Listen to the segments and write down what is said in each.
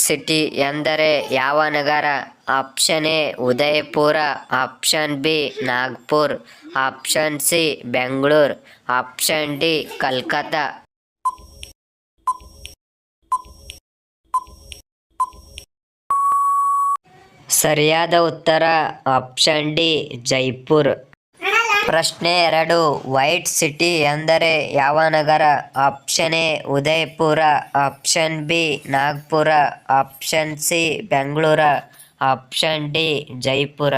City ಎಂದರೆ ಯಾವ ನಗರ? Option A Udaipur, option B Nagpur, option C Bengaluru, option D Calcutta. ಸರಿಯಾದ ಉತ್ತರ ಆಪ್ಷನ್ ಡಿ ಜೈಪುರ್. ಪ್ರಶ್ನೆ 2, ವೈಟ್ ಸಿಟಿ ಎಂದರೆ ಯಾವ ನಗರ? Option A Udaipur, option B Nagpur, option C Bengaluru, option D Jaipur.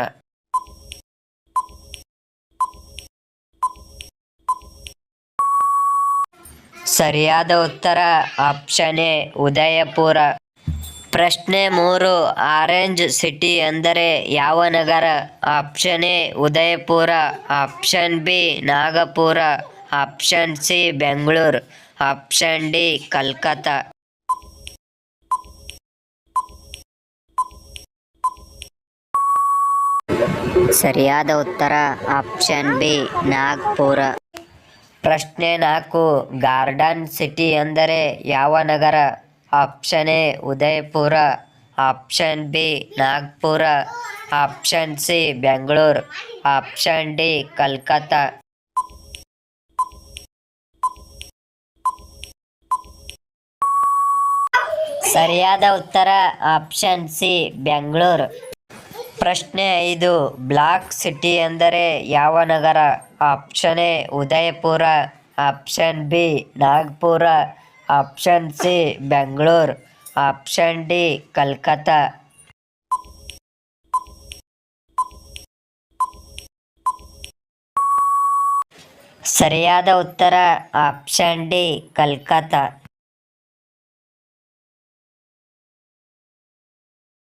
ಸರಿಯಾದ ಉತ್ತರ ಆಪ್ಷನ್ ಎ ಉದಯಪುರ. ಪ್ರಶ್ನೆ 3, ಆರೆಂಜ್ ಸಿಟಿ ಎಂದರೆ ಯಾವ ನಗರ? Option A Udaipur, option B Nagpur, option C Bengaluru, option D Calcutta. ಸರಿಯಾದ ಉತ್ತರ ಆಪ್ಷನ್ ಬಿ ನಾಗ್ಪುರ. ಪ್ರಶ್ನೆ 4, ಗಾರ್ಡನ್ ಸಿಟಿ ಎಂದರೆ ಯಾವ ನಗರ? Option A Udaipur, option B Nagpur, option C Bengaluru, option D Calcutta. ಸರಿಯಾದ ಉತ್ತರ ಆಪ್ಷನ್ ಸಿ ಬೆಂಗಳೂರು. ಪ್ರಶ್ನೆ 5, ಬ್ಲಾಕ್ ಸಿಟಿ ಎಂದರೆ ಯಾವ ನಗರ? Option A Udaipur, option B Nagpur, option C Bengaluru, option D Calcutta. ಸರಿಯಾದ ಉತ್ತರ ಆಪ್ಷನ್ ಡಿ ಕಲ್ಕತ್ತಾ.